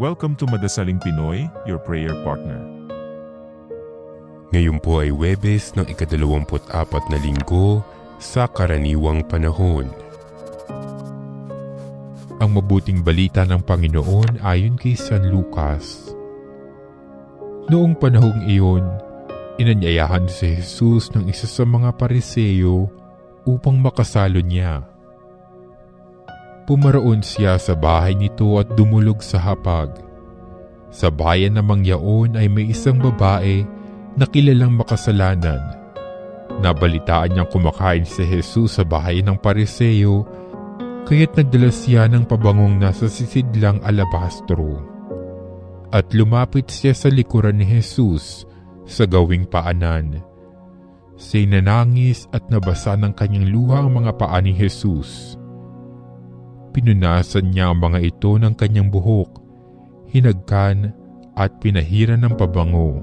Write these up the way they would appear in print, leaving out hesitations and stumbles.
Welcome to Madasaling Pinoy, your prayer partner. Ngayon po ay Huwebes ng ika-24 na linggo sa karaniwang panahon. Ang mabuting balita ng Panginoon ayon kay San Lucas. Noong panahong iyon, inanyayahan si Jesus ng isa sa mga Pariseyo upang makasalo niya. Pumaroon siya sa bahay nito at dumulog sa hapag. Sa bayan namang yaon ay may isang babae na kilalang makasalanan. Nabalitaan niyang kumakain si Jesus sa bahay ng Pariseyo, kaya't nagdala siya ng pabangong nasa sisidlang alabastro. At lumapit siya sa likuran ni Jesus sa gawing paanan. Siya'y nanangis at nabasa ng kanyang luha ang mga paa ni Jesus. Pinunasan niya ang mga ito ng kanyang buhok, hinagkan at pinahiran ng pabango.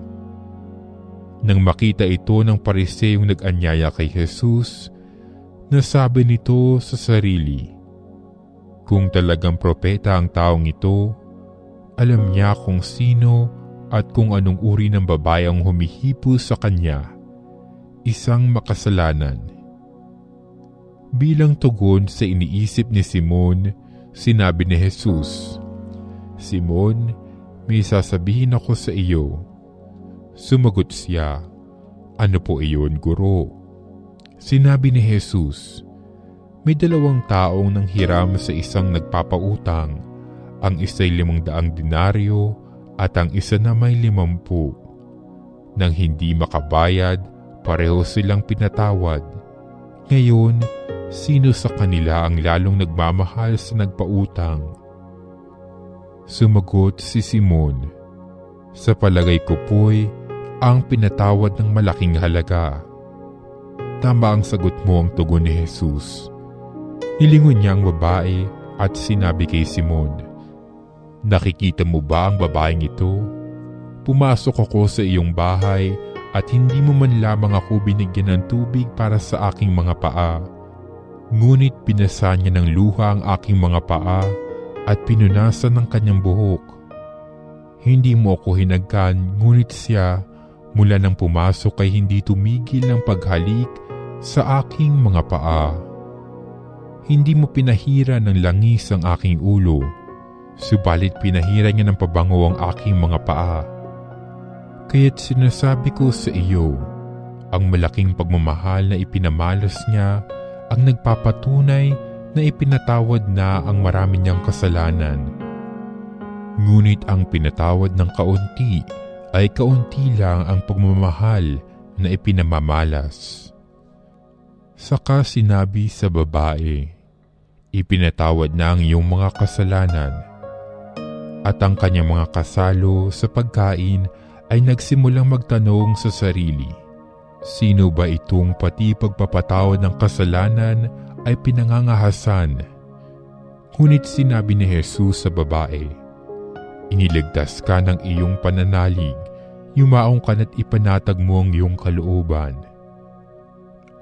Nang makita ito ng Pariseyong nag-anyaya kay Jesus, nasabi nito sa sarili, kung talagang propeta ang taong ito, alam niya kung sino at kung anong uri ng babae ang humihipo sa kanya, isang makasalanan. Bilang tugon sa iniisip ni Simon, sinabi ni Jesus, Simon, may sasabihin ako sa iyo. Sumagot siya, ano po iyon, Guro? Sinabi ni Jesus, may 2 taong nanghiram sa isang nagpapautang, ang isa'y 500 denaryo at ang isa na may 50. Nang hindi makabayad, pareho silang pinatawad. Ngayon, sino sa kanila ang lalong nagmamahal sa nagpautang? Sumagot si Simon, sa palagay ko po'y ang pinatawad ng malaking halaga. Tama ang sagot mo, ang tugon ni Jesus. Nilingon niya ang babae at sinabi kay Simon, nakikita mo ba ang babaeng ito? Pumasok ako sa iyong bahay at hindi mo man lamang ako binigyan ng tubig para sa aking mga paa. Ngunit binasa niya ng luha ang aking mga paa at pinunasan ng kanyang buhok. Hindi mo ako hinagkan, ngunit siya mula nang pumasok ay hindi tumigil ng paghalik sa aking mga paa. Hindi mo pinahira ng langis ang aking ulo, subalit pinahira niya ng pabango ang aking mga paa. Kaya't sinasabi ko sa iyo, ang malaking pagmamahal na ipinamalas niya ang nagpapatunay na ipinatawad na ang marami niyang kasalanan. Ngunit ang pinatawad ng kaunti ay kaunti lang ang pagmamahal na ipinamamalas. Saka sinabi sa babae, ipinatawad na ang iyong mga kasalanan. At ang kanyang mga kasalo sa pagkain ay nagsimulang magtanong sa sarili, sino ba itong pati pagpapatawad ng kasalanan ay pinangangahasan? Ngunit sinabi ni Jesus sa babae, iniligtas ka ng iyong pananalig, yumaong ka na't ipanatag mo ang iyong kalooban.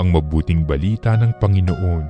Ang mabuting balita ng Panginoon.